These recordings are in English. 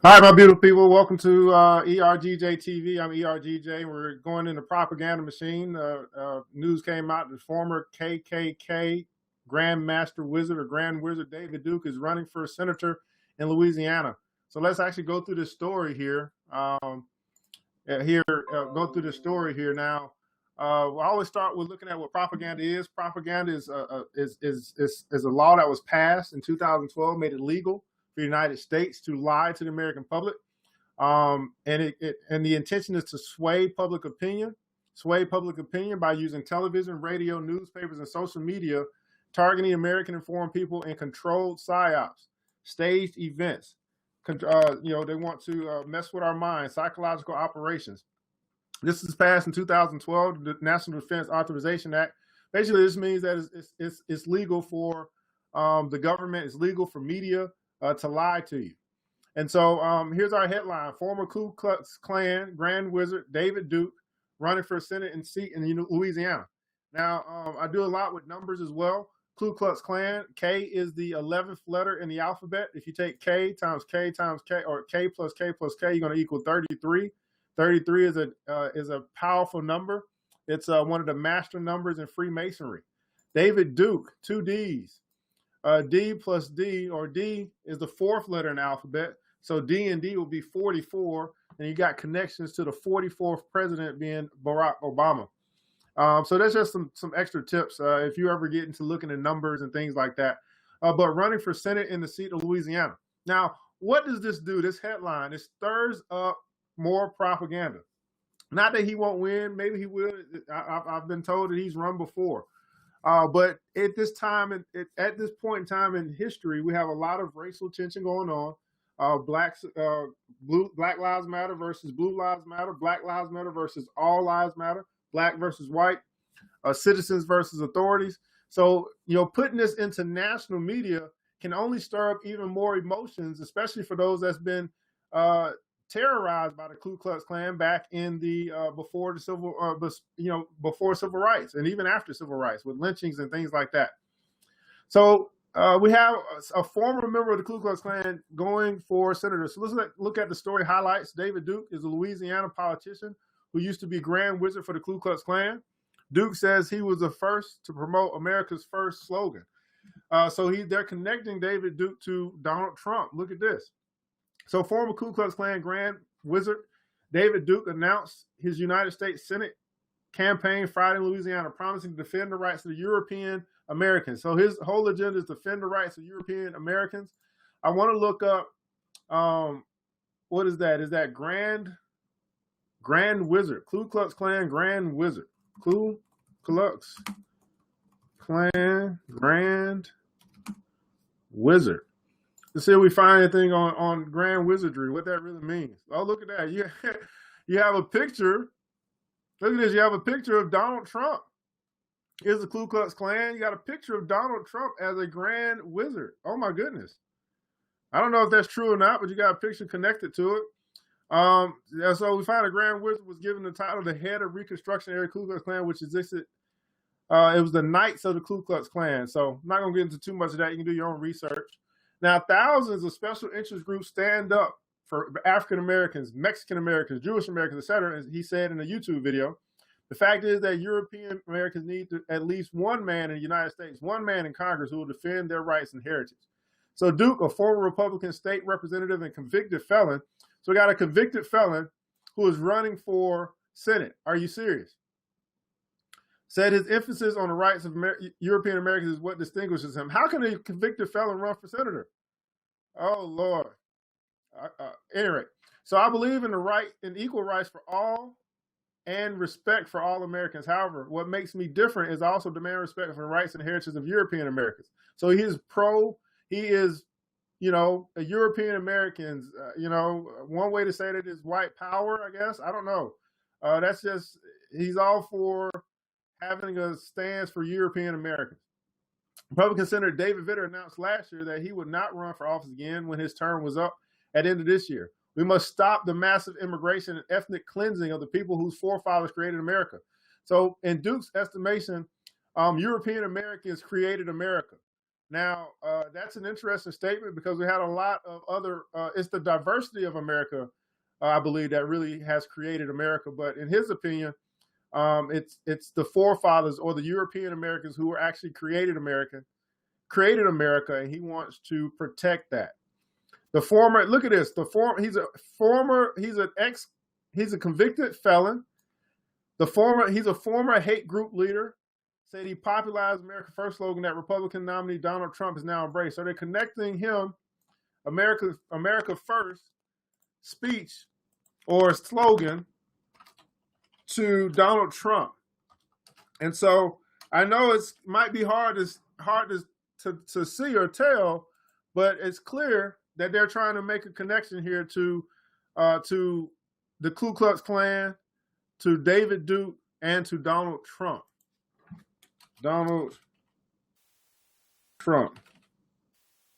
All right, my beautiful people, welcome to ERGJ TV. I'm ERGJ. We're going in the propaganda machine. News came out that former KKK Grand Master Wizard or Grand Wizard David Duke is running for senator in Louisiana. So let's actually go through this story here. Go through the story here now. We always start with looking at what propaganda is. Propaganda is a law that was passed in 2012, made it legal for the United States to lie to the American public, and the intention is to sway public opinion by using television, radio, newspapers, and social media, targeting American informed people in controlled psyops, staged events. They want to mess with our minds, psychological operations. This was passed in 2012, the National Defense Authorization Act. Basically, this means that it's legal for the government, it's legal for media to lie to you. And so here's our headline. Former Ku Klux Klan Grand Wizard David Duke running for a Senate seat in Louisiana. Now, I do a lot with numbers as well. Ku Klux Klan, K is the 11th letter in the alphabet. If you take K times K times K, or K plus K plus K, you're going to equal 33. 33 is a powerful number. It's one of the master numbers in Freemasonry. David Duke, two D's. D plus D, or D is the fourth letter in the alphabet. So D and D will be 44, and you got connections to the 44th president being Barack Obama. So that's just some extra tips if you ever get into looking at numbers and things like that. But running for Senate in the seat of Louisiana. Now, what does this do? This headline, it stirs up more propaganda. Not that he won't win. Maybe he will. I've been told that he's run before. But at this time, at this point in time in history, we have a lot of racial tension going on. Black Lives Matter versus Blue Lives Matter. Black Lives Matter versus All Lives Matter. Black versus white. Citizens versus authorities. So, putting this into national media can only stir up even more emotions, especially for those that's been terrorized by the Ku Klux Klan back in the before civil rights, and even after civil rights, with lynchings and things like that. So we have a former member of the Ku Klux Klan going for senator. So let's look at the story highlights. David Duke is a Louisiana politician who used to be Grand Wizard for the Ku Klux Klan. Duke says he was the first to promote America's first slogan. So they're connecting David Duke to Donald Trump. Look at this. So former Ku Klux Klan Grand Wizard David Duke announced his United States Senate campaign Friday in Louisiana, promising to defend the rights of the European Americans. So his whole agenda is to defend the rights of European Americans. I want to look up, what is that? Is that Grand Wizard? Ku Klux Klan Grand Wizard. Ku Klux Klan Grand Wizard. To see if we find anything on Grand Wizardry, what that really means. Oh, look at that. You have a picture. Look at this. You have a picture of Donald Trump. Here's the Ku Klux Klan. You got a picture of Donald Trump as a Grand Wizard. Oh, my goodness. I don't know if that's true or not, but you got a picture connected to it. So we find a Grand Wizard was given the title the head of Reconstruction Area Ku Klux Klan, which existed. It was the Knights of the Ku Klux Klan. So I'm not going to get into too much of that. You can do your own research. Now, thousands of special interest groups stand up for African Americans, Mexican Americans, Jewish Americans, etc., as he said in a YouTube video. The fact is that European Americans need at least one man in the United States, one man in Congress who will defend their rights and heritage. So Duke, a former Republican state representative and convicted felon, so we got a convicted felon who is running for Senate. Are you serious? Said his emphasis on the rights of European Americans is what distinguishes him. How can a convicted felon run for senator? Oh, Lord. Anyway, so I believe in equal rights for all and respect for all Americans. However, what makes me different is I also demand respect for the rights and heritage of European Americans. So he is a European Americans, one way to say that is white power, I guess. I don't know. He's all for having a stance for European Americans. Republican Senator David Vitter announced last year that he would not run for office again when his term was up at the end of this year. We must stop the massive immigration and ethnic cleansing of the people whose forefathers created America. So in Duke's estimation, European Americans created America. Now, that's an interesting statement because we had a lot of other, it's the diversity of America, I believe, that really has created America. But in his opinion, it's the forefathers or the European Americans who were actually created America, and he wants to protect that. The former, look at this, he's a convicted felon. He's a former hate group leader. Said he popularized America First slogan that Republican nominee Donald Trump is now embraced. So they're connecting him, America First speech or slogan, to Donald Trump. And so I know it might be hard to see or tell, but it's clear that they're trying to make a connection here to the Ku Klux Klan, to David Duke, and to Donald Trump. Donald Trump,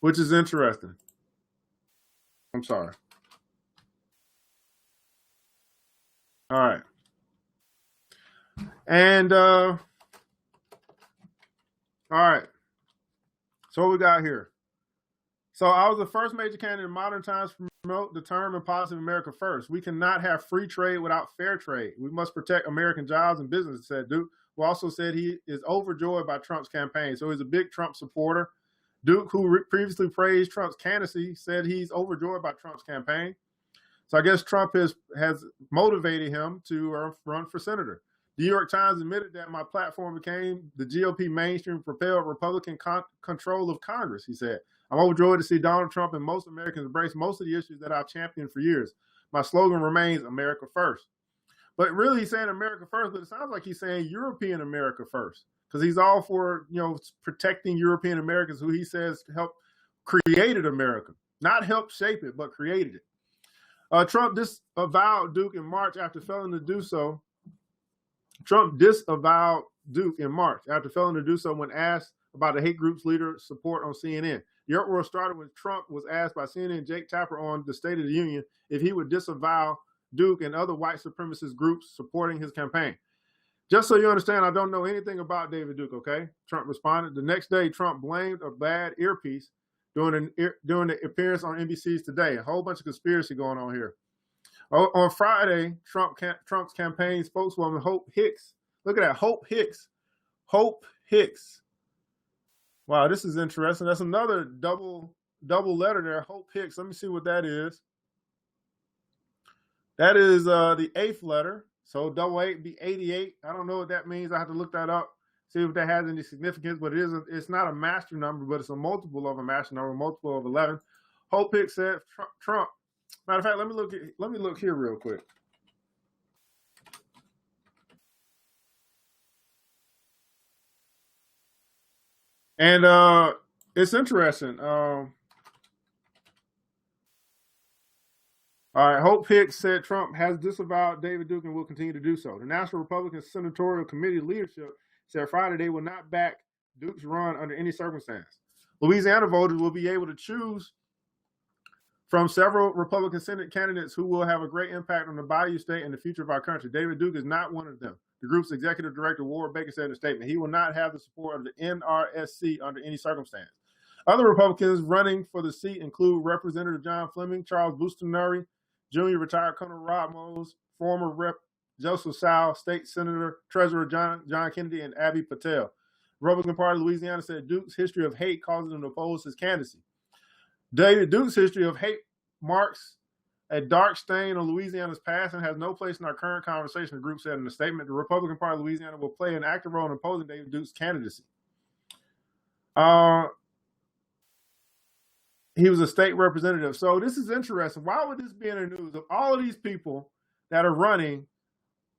which is interesting. I'm sorry. All right. And all right. So what we got here? So I was the first major candidate in modern times to promote the term and policy of America First. We cannot have free trade without fair trade. We must protect American jobs and businesses, said Duke, who also said he is overjoyed by Trump's campaign. So he's a big Trump supporter. Duke, who previously praised Trump's candidacy, said he's overjoyed by Trump's campaign. So I guess Trump has motivated him to run for senator. The New York Times admitted that my platform became the GOP mainstream propelled Republican control of Congress, he said. I'm overjoyed to see Donald Trump and most Americans embrace most of the issues that I've championed for years. My slogan remains America First. But really he's saying America First, but it sounds like he's saying European America First, because he's all for, protecting European Americans who he says helped created America. Not helped shape it, but created it. Trump disavowed Duke in March after failing to do so. Trump disavowed Duke in March after failing to do so when asked about the hate group's leader support on CNN. The uproar started when Trump was asked by CNN Jake Tapper on the State of the Union if he would disavow Duke and other white supremacist groups supporting his campaign. Just so you understand, I don't know anything about David Duke, okay? Trump responded. The next day, Trump blamed a bad earpiece during the appearance on NBC's Today. A whole bunch of conspiracy going on here. On Friday, Trump's campaign spokeswoman, Hope Hicks. Look at that, Hope Hicks. Hope Hicks. Wow, this is interesting. That's another double letter there, Hope Hicks. Let me see what that is. That is the 8th letter. So double 8 be 88. I don't know what that means. I have to look that up, see if that has any significance. But it's not a master number, but it's a multiple of a master number, multiple of 11. Hope Hicks said Trump. Matter of fact, let me look here real quick. And it's interesting. All right, Hope Hicks said Trump has disavowed David Duke and will continue to do so. The National Republican Senatorial Committee leadership said Friday they will not back Duke's run under any circumstance. Louisiana voters will be able to choose from several Republican Senate candidates who will have a great impact on the Bayou State and the future of our country. David Duke is not one of them. The group's executive director, Ward Baker, said in a statement, he will not have the support of the NRSC under any circumstance. Other Republicans running for the seat include Representative John Fleming, Charles Bustamante Jr., retired Colonel Rob Mose, former Rep. Joseph Sal, State Senator, Treasurer John Kennedy, and Abby Patel. The Republican Party of Louisiana said Duke's history of hate causes him to oppose his candidacy. David Duke's history of hate marks a dark stain on Louisiana's past and has no place in our current conversation, the group said in a statement. The Republican Party of Louisiana will play an active role in opposing David Duke's candidacy. He was a state representative. So this is interesting. Why would this be in the news? Of all of these people that are running,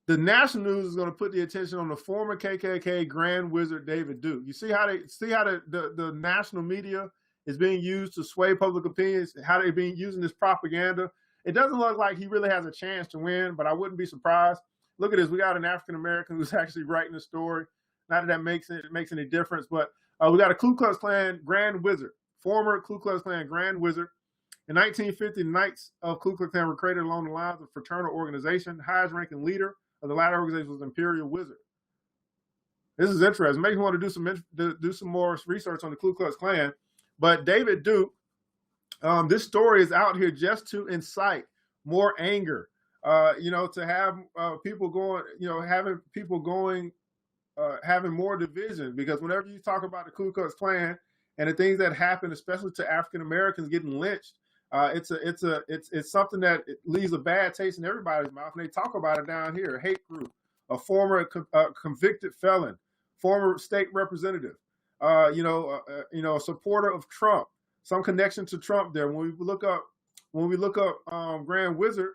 the national news is going to put the attention on the former KKK Grand Wizard David Duke. You see how the national media is being used to sway public opinions, how they're being using this propaganda. It doesn't look like he really has a chance to win, but I wouldn't be surprised. Look at this. We got an African-American who's actually writing the story. Not that makes any difference, but we got a Ku Klux Klan Grand Wizard, former Ku Klux Klan Grand Wizard. In 1950, the Knights of Ku Klux Klan were created along the lines of fraternal organization. The highest ranking leader of the latter organization was Imperial Wizard. This is interesting. Makes me want to do some more research on the Ku Klux Klan. But David Duke, this story is out here just to incite more anger. To have people going, having people going, having more division. Because whenever you talk about the Ku Klux Klan and the things that happen, especially to African Americans getting lynched, it's something that leaves a bad taste in everybody's mouth. And they talk about it down here: a hate group, a former convicted felon, former state representative, a supporter of Trump, some connection to Trump there. When we look up Grand Wizard,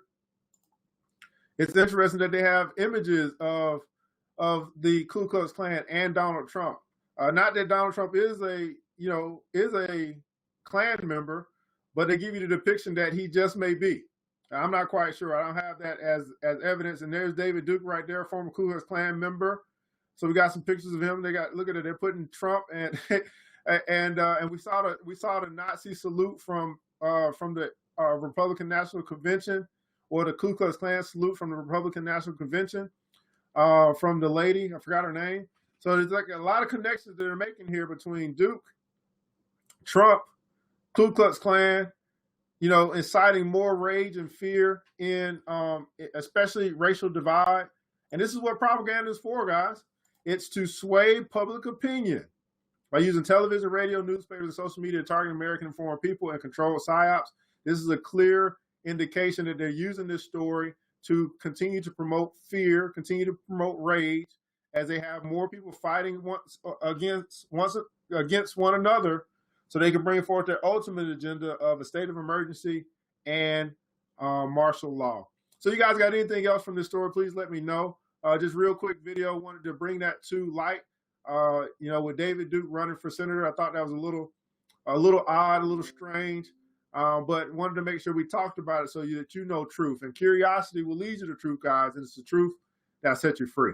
it's interesting that they have images of the Ku Klux Klan and Donald Trump. Not that Donald Trump is a Klan member, but they give you the depiction that he just may be. I'm not quite sure. I don't have that as evidence. And there's David Duke right there, former Ku Klux Klan member. So we got some pictures of him. Look at it. They're putting Trump and we saw the Nazi salute from the Republican National Convention, or the Ku Klux Klan salute from the Republican National Convention, from the lady, I forgot her name. So there's like a lot of connections that they're making here between Duke, Trump, Ku Klux Klan, inciting more rage and fear in especially racial divide. And this is what propaganda is for, guys. It's to sway public opinion by using television, radio, newspapers, and social media to target American informed people and control psyops. This is a clear indication that they're using this story to continue to promote fear, continue to promote rage, as they have more people fighting against one another, so they can bring forth their ultimate agenda of a state of emergency and martial law. So you guys got anything else from this story, please let me know. Just real quick video, wanted to bring that to light. With David Duke running for senator, I thought that was a little odd, a little strange, but wanted to make sure we talked about it so that you know truth. And curiosity will lead you to truth, guys, and it's the truth that'll set you free.